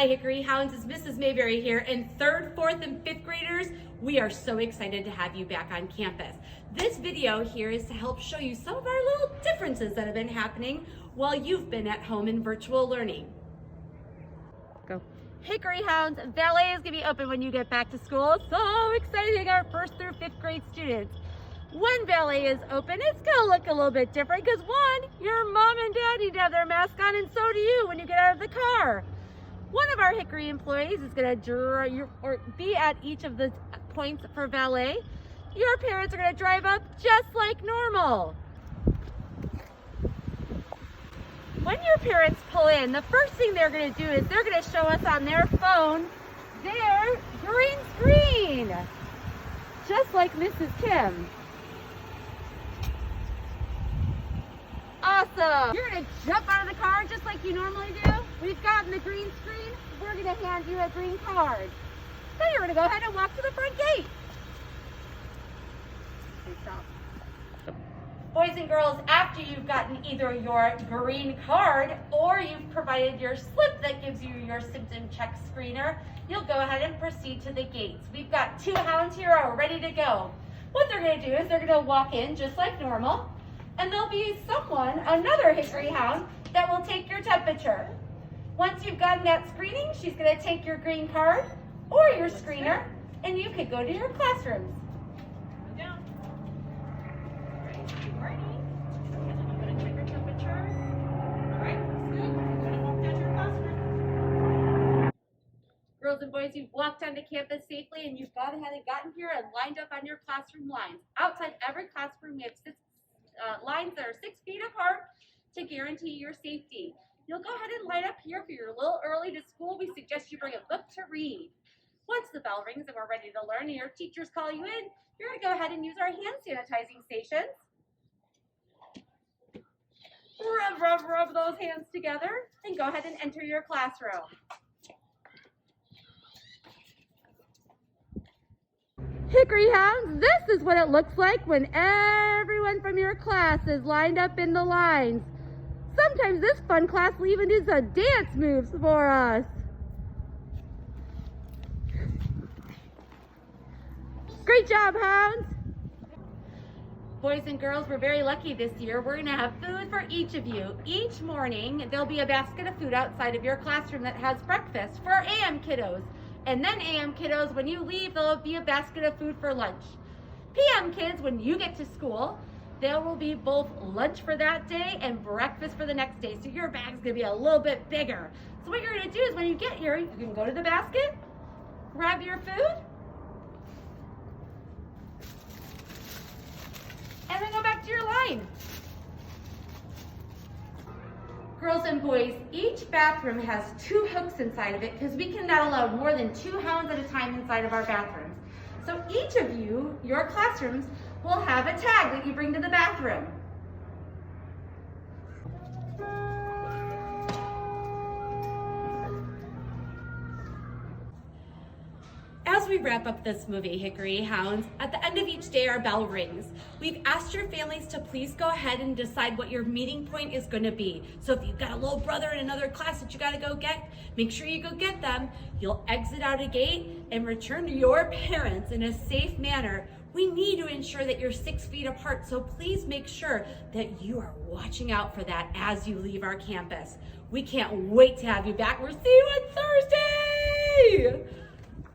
Hi Hickory Hounds, it's Mrs. Mayberry here, and 3rd, 4th, and 5th graders, we are so excited to have you back on campus. This video here is to help show you some of our little differences that have been happening while you've been at home in virtual learning. Go. Hickory Hounds, Valet is going to be open when you get back to school. So exciting, our 1st through 5th grade students. When Valet is open, it's going to look a little bit different because one, your mom and dad need to have their mask on, and so do you when you get out of the car. One of our Hickory employees is going to be at each of the points for Valet. Your parents are going to drive up just like normal. When your parents pull in, the first thing they're going to do is they're going to show us on their phone their green screen, just like Mrs. Kim. Awesome! You're going to jump out of the car just like you normally do. We've gotten the green screen. We're going to hand you a green card. Then you're going to go ahead and walk to the front gate. Boys and girls, after you've gotten either your green card or you've provided your slip that gives you your symptom check screener, you'll go ahead and proceed to the gates. We've got 2 hounds here all ready to go. What they're going to do is they're going to walk in just like normal, and there'll be another Hickory hound, that will take your temperature. Once you've gotten that screening, she's going to take your green card or your screener, and you can go to your classrooms. Down. All right, good morning. And then I'm going to check your temperature. All right, that's good. I'm going to walk down to your classroom. Girls and boys, you've walked onto campus safely, and you've gone ahead and gotten here and lined up on your classroom lines. Outside every classroom, we have lines that are 6 feet apart to guarantee your safety. You'll go ahead and line up here if you're a little early to school. We suggest you bring a book to read. Once the bell rings and we're ready to learn and your teachers call you in, you're going to go ahead and use our hand sanitizing stations. Rub those hands together and go ahead and enter your classroom. Hickory Hounds, this is what it looks like when everyone from your class is lined up in the lines. Sometimes this fun class will even do some dance moves for us. Great job, Hounds! Boys and girls, we're very lucky this year. We're going to have food for each of you. Each morning, there'll be a basket of food outside of your classroom that has breakfast for our AM kiddos. And then AM kiddos, when you leave, there'll be a basket of food for lunch. PM kids, when you get to school, there will be both lunch for that day and breakfast for the next day. So your bag's gonna be a little bit bigger. So what you're gonna do is when you get here, you can go to the basket, grab your food, and then go back to your line. Girls and boys, each bathroom has 2 hooks inside of it because we cannot allow more than 2 hounds at a time inside of our bathrooms. So each of you, your classrooms, will have a tag that you bring to the bathroom. As we wrap up this movie, Hickory Hounds, at the end of each day our bell rings. We've asked your families to please go ahead and decide what your meeting point is going to be. So if you've got a little brother in another class that you got to go get, make sure you go get them. You'll exit out a gate and return to your parents in a safe manner. We need to ensure that you're 6 feet apart, so please make sure that you are watching out for that as you leave our campus. We can't wait to have you back. We'll see you on Thursday!